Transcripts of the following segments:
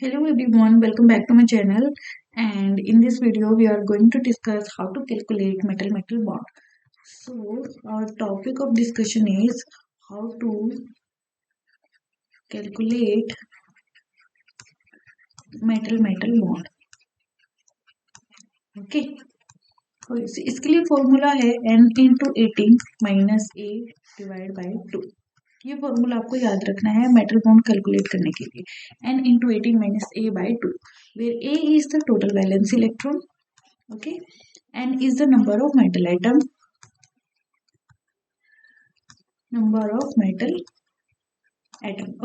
Hello everyone, welcome back to my channel, and in this video we are going to discuss how to calculate metal-metal bond. So our topic of discussion is how to calculate metal-metal bond. Okay, तो इसके लिए formula है n into 18 minus a divide by 2. ये formula आपको याद रखना है metal bond calculate करने के लिए. n into 18 minus a by 2, where a is the total valence electron, okay, n is the number of metal atom,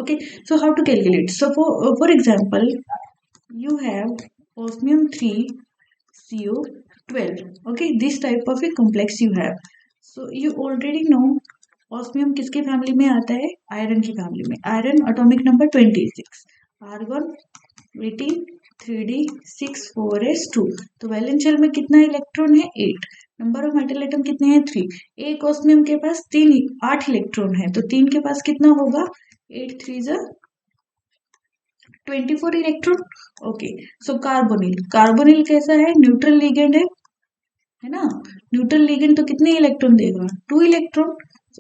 okay. So how to calculate? So for example, you have osmium 3 CO12, okay, this type of a complex you have. So you already know osmium किसके family में आता है? Iron की family में. Iron atomic number 26, argon 18, 3d 6 4s2. तो valence shell में कितना electron है? 8. नंबर ऑफ मेटल एटम कितने हैं? 3. एक ऑस्मियम के पास 8 इलेक्ट्रॉन है, तो 3 के पास कितना होगा? 8 3 24 इलेक्ट्रॉन. ओके, सो कार्बोनिल कैसा है? न्यूट्रल लिगेंड है ना. न्यूट्रल लिगेंड तो कितने इलेक्ट्रॉन देगा? 2 इलेक्ट्रॉन.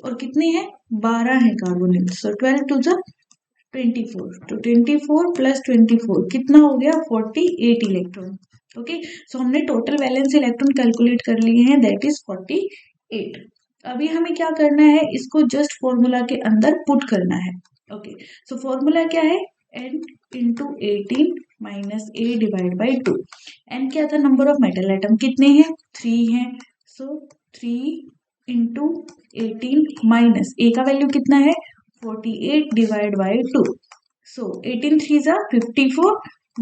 और कितने हैं? 12 है कार्बोनिल. सो 12 2 24. तो 24 प्लस 24 कितना हो गया? 48 इलेक्ट्रॉन. ओके, सो हमने टोटल वैलेंस इलेक्ट्रॉन कैलकुलेट कर लिए हैं, दैट इज 48. अभी हमें क्या करना है? इसको जस्ट फॉर्मूला के अंदर पुट करना है. ओके, सो फॉर्मूला क्या है? n into 18 minus a divide by 2. n क्या था? नंबर ऑफ मेटल एटम कितने हैं? 3 हैं. सो 3 इंटू 18 माइनस a का वैल्यू कितना है? 48 divide by 2. So 18 3 54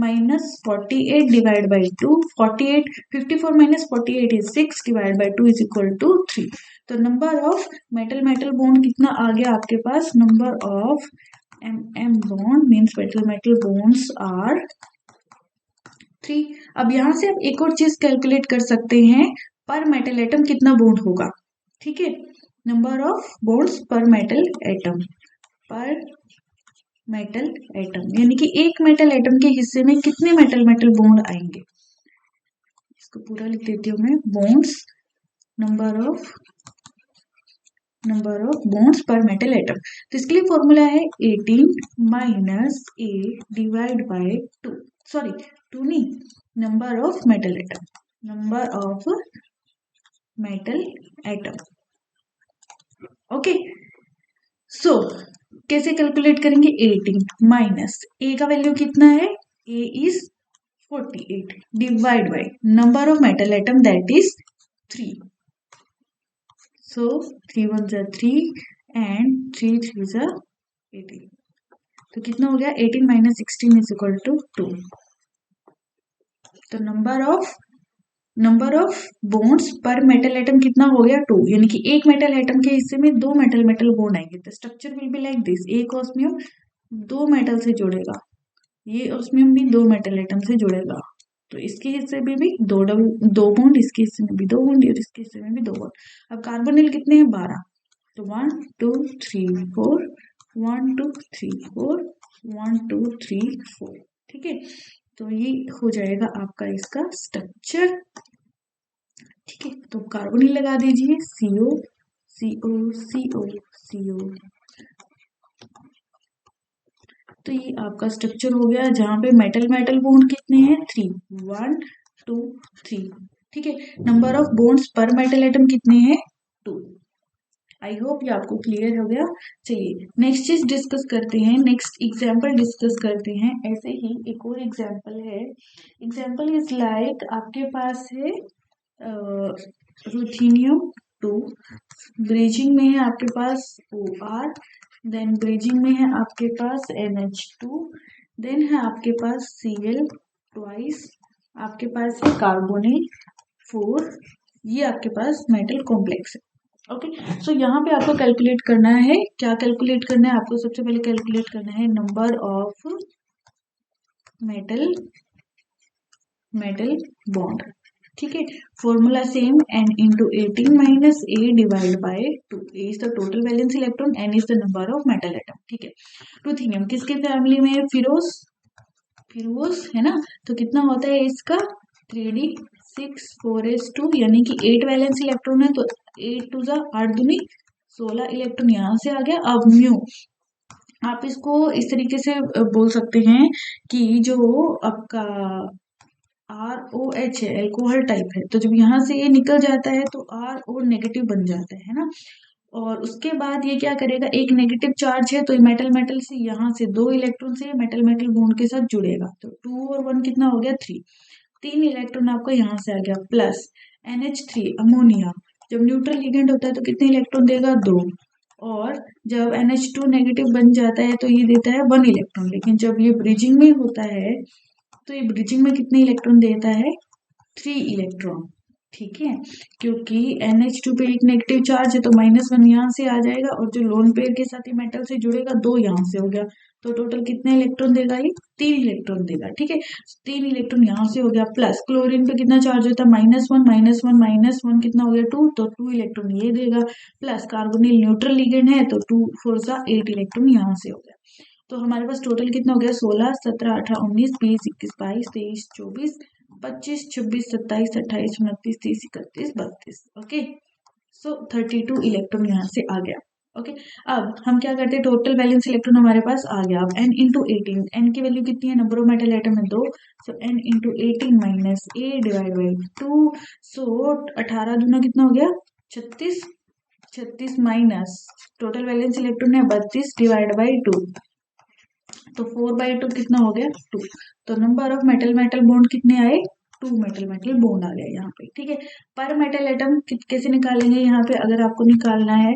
minus 48 divided by 2. 54 minus 48 is 6 divided by 2 is equal to 3. तो नंबर ऑफ मेटल बॉन्ड कितना आ गया आपके पास? Number of MM bond means metal bonds are 3. अब यहां से आप एक और चीज कैलकुलेट कर सकते हैं, पर मेटल एटम कितना बॉन्ड होगा. ठीक है, number of bonds per metal atom यानी कि एक मेटल एटम के हिस्से में कितने मेटल बॉन्ड आएंगे. इसको पूरा लिख देती हूँ मैं. Bonds, number of bonds per metal atom. तो इसके लिए फॉर्मूला है 18 minus a divide by 2. Sorry 2 नहीं, number of metal atom. Okay, so कैसे कैलकुलेट करेंगे? 18 माइनस a का वैल्यू कितना है? a is 48 divide by number of metal atom that is 3. So 3 1 3 and 3 3 18. तो कितना हो गया? 18 माइनस 16 इज इक्वल टू 2. तो number of bonds per metal atom कितना हो गया? 2. यानी कि एक मेटल एटम के हिस्से में 2 मेटल बॉन्ड आएंगे. तो structure will be like this. एक ऑस्मियम 2 मेटल से जुड़ेगा, ये ऑस्मियम भी 2 मेटल एटम से जुड़ेगा. तो इसके हिस्से में भी 2 बॉन्ड, इसके हिस्से में भी 2 बॉन्ड और इसके हिस्से में भी 2 बॉन्ड. अब कार्बोनिल कितने हैं? 12. तो 1 2 3 4 1 2 3 4 1 2 3 4. ठीक है, तो ये हो जाएगा आपका इसका स्ट्रक्चर. ठीक है, तो कार्बोनिल लगा दीजिए. CO CO CO CO. तो ये आपका स्ट्रक्चर हो गया, जहां पे मेटल बॉन्ड कितने हैं? 3 1 2 3. ठीक है, number of bonds per metal atom कितने हैं? 2. आई होप ये आपको क्लियर हो गया. चलिए नेक्स्ट चीज डिस्कस करते हैं, नेक्स्ट एग्जांपल डिस्कस करते हैं. ऐसे ही एक और एग्जांपल है. एग्जांपल इज लाइक आपके पास है रुथेनियम 2, ब्रिजिंग में है आपके पास OR, देन ब्रिजिंग में है आपके पास NH2, देन है आपके पास Cl ट्वाइस, आपके पास है कार्बोनिल 4. ये आपके पास मेटल कॉम्प्लेक्स है. ओके, सो यहाँ पे आपको कैलकुलेट करना है. क्या कैलकुलेट करना है आपको? सबसे पहले कैलकुलेट करना है नंबर ऑफ मेटल बॉन्ड. ठीक है, formula same. n into 18 minus a divide by 2. a is the total valence electron, n is the number of metal atom. ठीक है, रुथेनियम किसके फैमिली में है? फिरोस फिरोस है ना। तो कितना होता है इसका 3d6 4s2 यानी कि 8 वैलेंस इलेक्ट्रॉन है, तो 8 टू 8 दूनी 16 इलेक्ट्रॉन यहाँ से आ गया। अब म्यू आप इसको इस तरीके से बोल सकते हैं कि जो आपका ROH है, एल्कोहल टाइप है, तो जब यहाँ से ये निकल जाता है तो RO नेगेटिव बन जाता है ना। और उसके बाद ये क्या करेगा, एक नेगेटिव चार्ज है तो ये मेटल मेटल से यहाँ से 2 इलेक्ट्रॉन से मेटल मेटल बॉन्ड के साथ जुड़ेगा, तो 2 और 1 कितना हो गया 3, 3 इलेक्ट्रॉन आपको यहाँ से आ गया। प्लस NH3 अमोनिया, जब न्यूट्रल लिगेंड होता है तो कितने इलेक्ट्रॉन देगा 2, और जब NH2 नेगेटिव बन जाता है तो ये देता है 1 इलेक्ट्रॉन। लेकिन जब ये ब्रिजिंग में होता है तो ये ब्रिजिंग में कितने इलेक्ट्रॉन देता है 3 इलेक्ट्रॉन। ठीक है, क्योंकि NH2 पे एक नेगेटिव चार्ज है तो -1 यहाँ से आ जाएगा, और जो लोन पेयर के साथ ही मेटल से जुड़ेगा 2 यहाँ से हो गया, तो टोटल कितने इलेक्ट्रॉन देगा ये 3 इलेक्ट्रॉन देगा। ठीक है, 3 इलेक्ट्रॉन यहाँ से हो गया। प्लस क्लोरीन पे कितना चार्ज होता है -1 कितना हो गया 2, तो 2 इलेक्ट्रॉन ये देगा। प्लस कार्बोनिल न्यूट्रल लिगेंड है तो 2 4 8 इलेक्ट्रॉन यहाँ से हो गया। तो हमारे पास टोटल कितना हो गया 16 17 18 19 20 21 22 23 24 25 26 27 28 29 30 31 32। ओके, सो 32 इलेक्ट्रॉन यहाँ से आ गया। ओके, अब हम क्या करते हैं, टोटल वैलेंस इलेक्ट्रॉन हमारे पास आ गया। अब n इंटू 18, n की वैल्यू कितनी है, नंबर ऑफ मेटल एटम है 2, सो n into 18 minus a divide by 2, so 18 दूना कितना हो गया 36, 36 माइनस टोटल वैलेंस इलेक्ट्रॉन है 32 डिवाइड बाई 2, तो 4/2 कितना हो गया 2। तो number of metal metal bond कितने आए 2 मेटल मेटल बॉन्ड आ गया यहाँ पे। ठीक है, पर मेटल एटम कैसे निकालेंगे, यहाँ पे अगर आपको निकालना है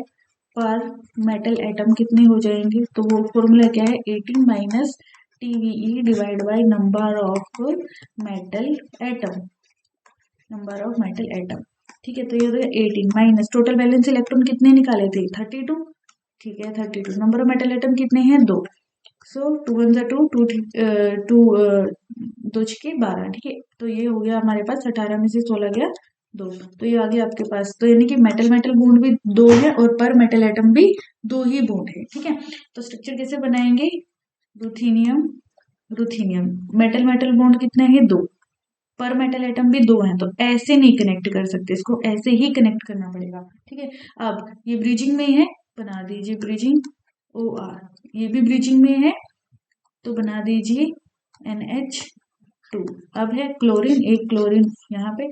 पर मेटल एटम कितने हो जाएंगे, तो वो फॉर्मूला क्या है 18 minus TVE divide by number of metal atom, number of metal atom. ठीक है, तो ये हो गया 18 माइनस टोटल वैलेंस इलेक्ट्रॉन कितने निकाले थे 32। ठीक है, 32 नंबर ऑफ मेटल एटम कितने हैं 2, सो 2 1 2 2 2 2 के 12। ठीक है, तो ये हो गया हमारे पास 18 में से 16 गया 2, तो ये आ गया आपके पास। तो यानी कि मेटल मेटल बॉन्ड भी 2 है और पर मेटल एटम भी 2 ही बॉन्ड है। ठीक है, तो स्ट्रक्चर कैसे बनाएंगे, रुथीनियम रुथीनियम, मेटल मेटल बॉन्ड कितने हैं 2, पर मेटल एटम भी 2 हैं, तो ऐसे नहीं कनेक्ट कर सकते, इसको ऐसे ही कनेक्ट करना पड़ेगा। ठीक है, अब ये ब्रिजिंग में है, बना दीजिए ब्रिजिंग OR, ये भी ब्रिजिंग में है तो बना दीजिए NH2। अब है क्लोरीन, एक क्लोरीन यहाँ पे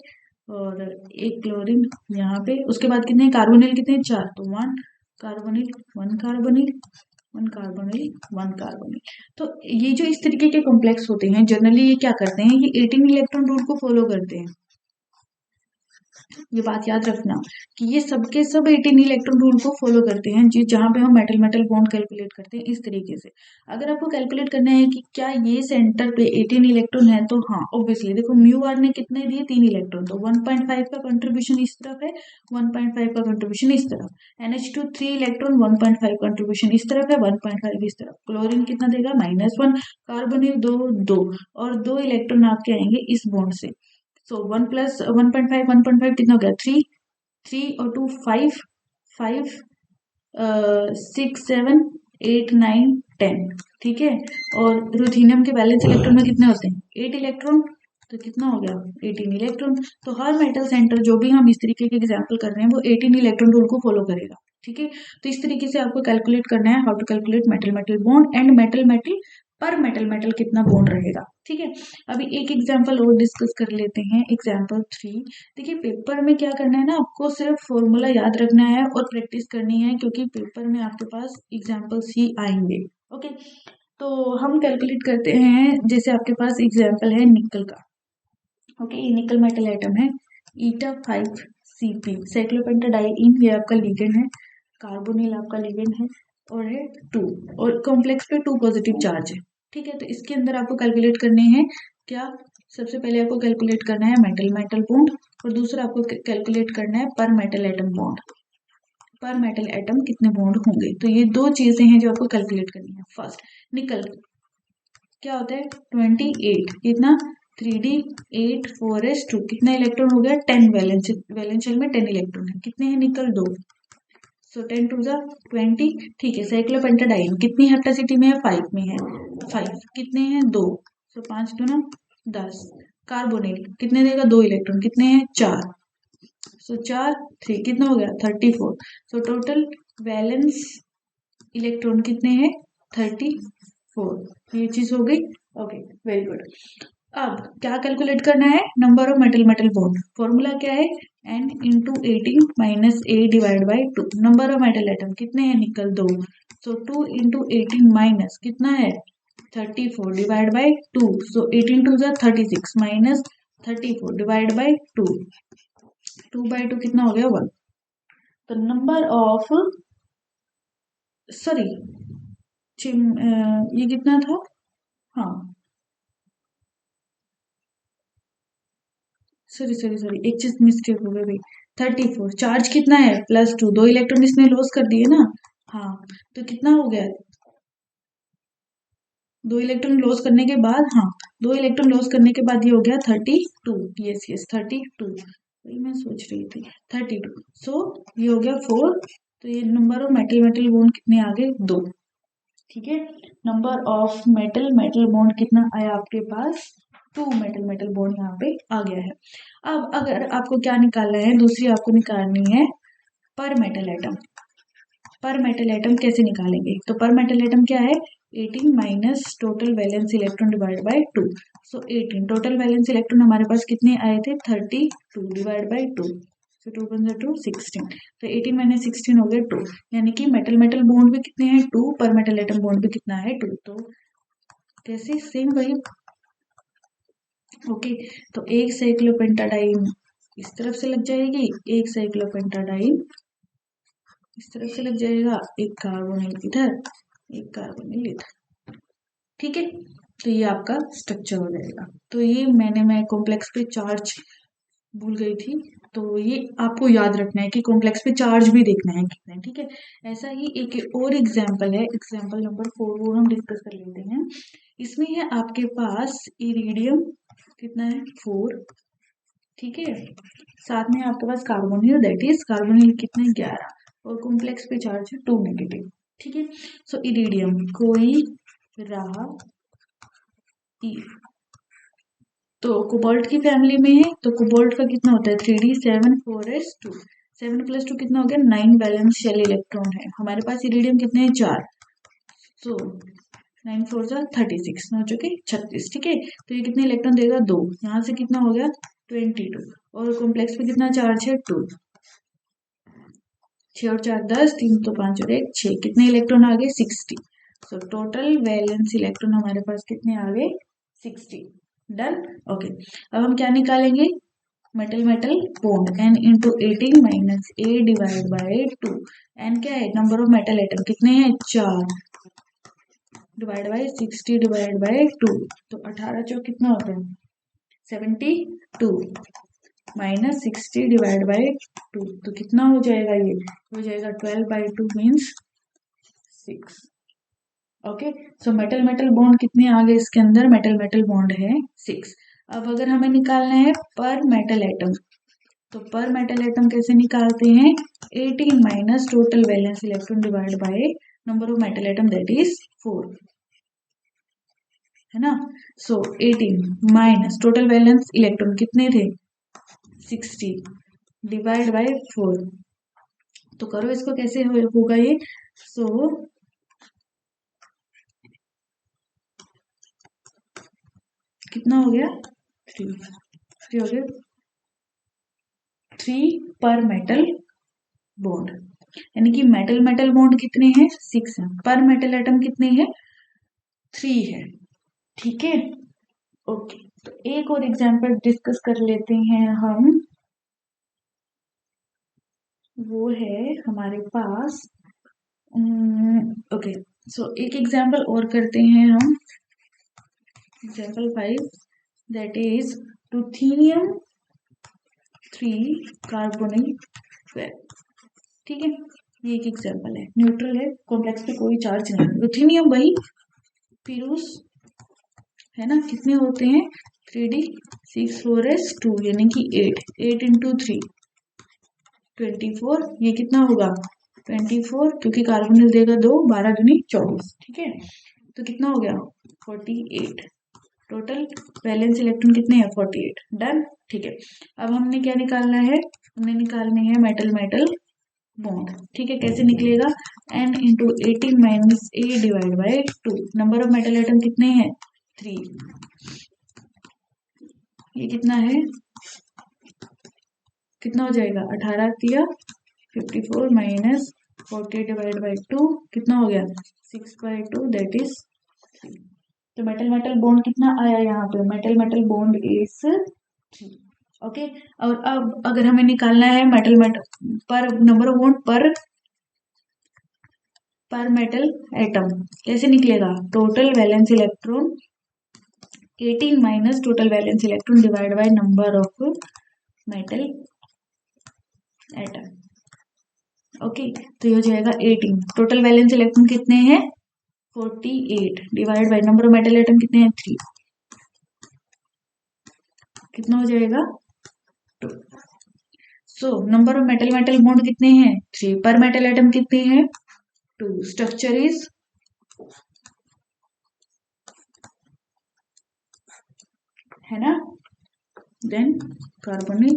और एक क्लोरीन यहाँ पे, उसके बाद कितने कार्बोनिल कितने 4, तो 1 कार्बोनिल 1 कार्बोनिल 1 कार्बोनिल 1 कार्बोनिल। तो ये जो इस तरीके के कॉम्प्लेक्स होते हैं जनरली ये क्या करते हैं, ये 18 इलेक्ट्रॉन रूल को फॉलो करते हैं। ये बात याद रखना कि ये सबके सब 18 इलेक्ट्रॉन रूल को फॉलो करते हैं, जी जहां पे हम मेटल मेटल बॉन्ड कैलकुलेट करते हैं इस तरीके से। अगर आपको कैलकुलेट करना है कि क्या ये सेंटर पे 18 इलेक्ट्रॉन है, तो हाँ ऑब्वियसली देखो म्यू आर ने कितने दिए 3 इलेक्ट्रॉन, तो 1.5 का कंट्रीब्यूशन इस तरफ है, 1.5 का कंट्रीब्यूशन इस तरफ। NH2 3 इलेक्ट्रॉन 1.5 कंट्रीब्यूशन इस तरफ है, 1.5 इस तरफ। क्लोरीन कितना देगा -1, कार्बोनिल 2 2, और 2 इलेक्ट्रॉन आपके आएंगे इस बॉन्ड से। सो 1 प्लस 1.5 कितना हो गया 3, 3 और 2 5 5 6 7 8 9 10। ठीक है, और रुथीनियम के वैलेंस इलेक्ट्रॉन में कितने होते हैं 8 इलेक्ट्रॉन, तो कितना हो गया 18 इलेक्ट्रॉन। तो हर मेटल सेंटर जो भी हम इस तरीके के एग्जाम्पल कर रहे हैं वो 18 इलेक्ट्रॉन रूल को फॉलो करेगा। ठीक है, तो इस तरीके से आपको कैलकुलेट करना है, how to calculate metal metal bond and metal metal per metal metal कितना बॉन्ड रहेगा। ठीक है, अभी एक एग्जाम्पल और डिस्कस कर लेते हैं, एग्जाम्पल 3। देखिए पेपर में क्या करना है ना, आपको सिर्फ फॉर्मूला याद रखना है और प्रैक्टिस करनी है, क्योंकि पेपर में आपके पास एग्जाम्पल्स ही आएंगे। ओके, तो हम कैलकुलेट करते हैं, जैसे आपके पास एग्जाम्पल है निकल का। ओके, निकल मेटल एटम है eta5Cp, साइक्लोपेंटाडाइईन ये आपका लिगेंड है, कार्बोनिल आपका लिगेंड है, और है 2, और कॉम्प्लेक्स पे 2 पॉजिटिव चार्ज है। ठीक है, तो इसके अंदर आपको कैलकुलेट करने हैं क्या, सबसे पहले आपको कैलकुलेट करना है मेटल मेटल बॉन्ड, और दूसरा आपको कैलकुलेट करना है पर मेटल एटम बॉन्ड, पर मेटल एटम कितने बॉन्ड होंगे। तो ये 2 चीजें हैं जो आपको कैलकुलेट करनी है। फर्स्ट निकल क्या होता है 28, कितना 3d8 4s2, कितना इलेक्ट्रॉन हो गया 10, वैलेंस शेल में 10 इलेक्ट्रॉन है, कितने हैं निकल 2, सो 10 टू 20। ठीक है, साइक्लोपेंटाडाइन कितनी हेप्टासिटी में है 5 में है, 5 कितने हैं 2, सो 5 दूना 10। कार्बोनिल कितने देगा, 2 इलेक्ट्रॉन, कितने हैं 4, सो 4 3 कितना हो गया 34। सो टोटल वैलेंस इलेक्ट्रॉन कितने हैं 34। ये चीज हो गई। Okay very good. अब क्या कैलकुलेट करना है, number of metal metal bond. Formula क्या है, n into 18 minus a divide by 2। Number of metal atom कितने हैं, निकल 2। सो 2 इंटू 18 माइनस कितना है 34 divide by 2। So 18 two 36 minus 34 divide by 2। 2 by 2 कितना हो गया 1। तो नंबर ऑफ सॉरी ये कितना था, हाँ सॉरी एक चीज मिस्टेक हो गई भाई। 34 चार्ज कितना है +2, 2 इलेक्ट्रॉन इसने लॉस कर दिए ना। हाँ तो कितना हो गया 2 इलेक्ट्रॉन लॉस करने के बाद, हाँ 2 इलेक्ट्रॉन लॉस करने के बाद ये हो गया 32। यस यस 32, वही मैं सोच रही थी 32। सो ये हो गया 4। तो ये number of metal metal bond कितने आ गए 2। ठीक है, number of metal metal bond कितना आया आपके पास 2 मेटल मेटल बॉन्ड यहाँ पे आ गया है। अब अगर आपको क्या निकालना है, दूसरी आपको निकालनी है पर मेटल एटम। पर मेटल एटम कैसे निकालेंगे, तो पर मेटल एटम क्या है 18 minus total valence electron divide by 2। So 18 total valence electron हमारे पास कितने आए थे 32 डिवाइड बाय 2। सो 2 × 2 16। तो 18 माइनस 16 हो गया 2। यानी कि मेटल मेटल बॉन्ड भी कितने हैं 2, पर मेटल एटम बॉन्ड भी कितना है 2। तो कैसे सेम वही। ओके तो एक साइक्लोपेंटाडाइन इस तरफ से लग जाएगी, एक साइक्लोपेंटाडाइन इस तरफ से लग जाएगा, एक कार्बोनिल इधर, एक कार्बोनिल इधर। ठीक है, तो ये आपका स्ट्रक्चर हो जाएगा। तो ये मैं कॉम्प्लेक्स पे चार्ज भूल गई थी, तो ये आपको याद रखना है कि कॉम्प्लेक्स पे चार्ज भी देखना है कितना है। ठीक है, ऐसा ही एक और एग्जाम्पल है, एग्जाम्पल नंबर 4, वो हम डिस्कस कर लेते हैं। इसमें है आपके पास इरिडियम कितना है 4। ठीक है, साथ में आपके पास कार्बोनिल, दैट इज कार्बोनिल कितने 11, और कॉम्प्लेक्स पे चार्ज है 2 नेगेटिव। ठीक है, सो इरिडियम कोई रहा ई, तो कोबाल्ट की फैमिली में है, तो कोबाल्ट का कितना होता है 3d7 4s2। 7 + 2 कितना हो गया 9 वैलेंस शेल इलेक्ट्रॉन है हमारे पास। इरिडियम कितने हैं 4। सो 9 4 जा 36, 9 चौके 36। ठीक है, तो ये कितने इलेक्ट्रॉन देगा 2, यहाँ से कितना हो गया 22, और कॉम्प्लेक्स पे कितना चार्ज है 2। 6 और 4 10, 3 तो 5 और 1 6, कितने इलेक्ट्रॉन आ गए 60। सो टोटल वैलेंस इलेक्ट्रॉन हमारे पास कितने आ गए 60। डन। ओके, अब हम क्या निकालेंगे, metal metal bond n into 18 minus a divide by 2। n क्या है, नंबर ऑफ मेटल एटम कितने हैं 4, डिवाइड बाय 60 डिवाइड बाय 2। तो 18 चौक कितना होता है 72, माइनस 60 डिवाइड बाय 2, तो कितना हो जाएगा, ये हो जाएगा 12/2 means 6। Okay, so metal metal bond कितने आ गए इसके अंदर, मेटल मेटल बॉन्ड है 6। अब अगर हमें निकालना है पर मेटल एटम, तो पर मेटल एटम कैसे निकालते हैं 18 minus total valence electron divide by number of metal atom that is 4, है ना। सो 18 माइनस टोटल वैलेंस इलेक्ट्रॉन कितने थे 60 डिवाइड बाय 4। तो करो इसको कैसे होगा ये। सो कितना हो गया 3 हो गया 3 पर मेटल बॉन्ड, यानी कि मेटल मेटल बॉन्ड कितने हैं 6 है, पर मेटल एटम कितने हैं 3 है। ठीक है, ओके तो एक और एग्जांपल डिस्कस कर लेते हैं हम, वो है हमारे पास ओके सो एक एग्जांपल और करते हैं हम, example 5 that is ruthenium 3 carbonyl 12। ठीक है, ये एक एग्जांपल है, न्यूट्रल है, कॉम्प्लेक्स पे कोई चार्ज नहीं है। रुथेनियम वही फिरूस है ना, कितने होते हैं 3d6 4s2, यानी कि 8 इंटू 3 24, ये कितना होगा 24, क्योंकि कार्बोनिल देगा 2, 12 दूनी 24। ठीक है, तो कितना हो गया 48 टोटल वैलेंस इलेक्ट्रॉन कितने हैं 48। डन, ठीक है। अब हमने क्या निकालना है, हमने निकालने हैं मेटल मेटल बॉन्ड। ठीक है, कैसे निकलेगा, n into 18 minus A divide by 2। Number of metal atom कितने हैं 3। ये कितना है, कितना हो जाएगा 18 दिया 54 माइनस 48 डिवाइड बाई 2 कितना हो गया 6/2 दैट इज 3। तो मेटल मेटल बॉन्ड कितना आया यहाँ पे, metal metal bond is 3। Okay, और अब अगर हमें निकालना है मेटल मेटल पर नंबर ऑफ बॉन्ड पर मेटल एटम, कैसे निकलेगा, total valence electron 18 minus total valence electron divide by number of metal atom. Okay, तो ये हो जाएगा 18। टोटल वैलेंस इलेक्ट्रॉन कितने हैं 48 divide by number of metal atom कितने हैं 3, कितना हो जाएगा 2। So number of metal metal bond कितने हैं 3, पर मेटल एटम कितने हैं 2, स्ट्रक्चर इज है ना। देन कार्बोनिल,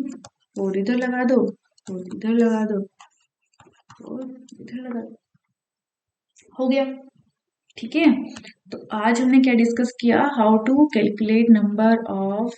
और इधर लगा दो और इधर लगा दो और इधर लगा दो, हो गया। ठीक है, तो आज हमने क्या डिस्कस किया, how to calculate number of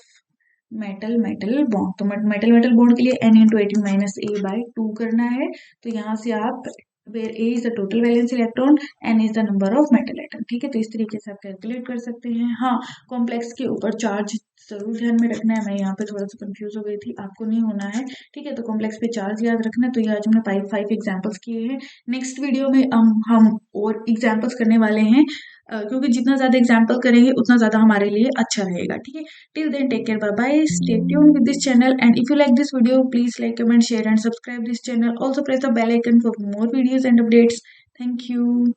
metal metal bond. तो मेटल मेटल बॉन्ड के लिए n into 18 minus a by 2 करना है। तो यहाँ से आप where A is the total valence electron, N is the number of metal atom। ठीक है, तो इस तरीके से आप कैलकुलेट कर सकते हैं। हाँ, कॉम्प्लेक्स के ऊपर चार्ज जरूर ध्यान में रखना है, मैं यहाँ पे थोड़ा सा कंफ्यूज हो गई थी, आपको नहीं होना है। ठीक है, तो कॉम्प्लेक्स पे चार्ज याद रखना है। तो ये आज हमने 5 एग्जाम्पल्स किए हैं। नेक्स्ट वीडियो में हम और एग्जाम्पल्स करने वाले हैं, क्योंकि जितना ज्यादा एग्जाम्पल करेंगे उतना ज्यादा हमारे लिए अच्छा रहेगा। ठीक है, till then take care, bye bye, stay tuned with this channel, and if you like this video please like, comment, share and subscribe this channel. Also press the bell icon for more videos and updates. Thank you.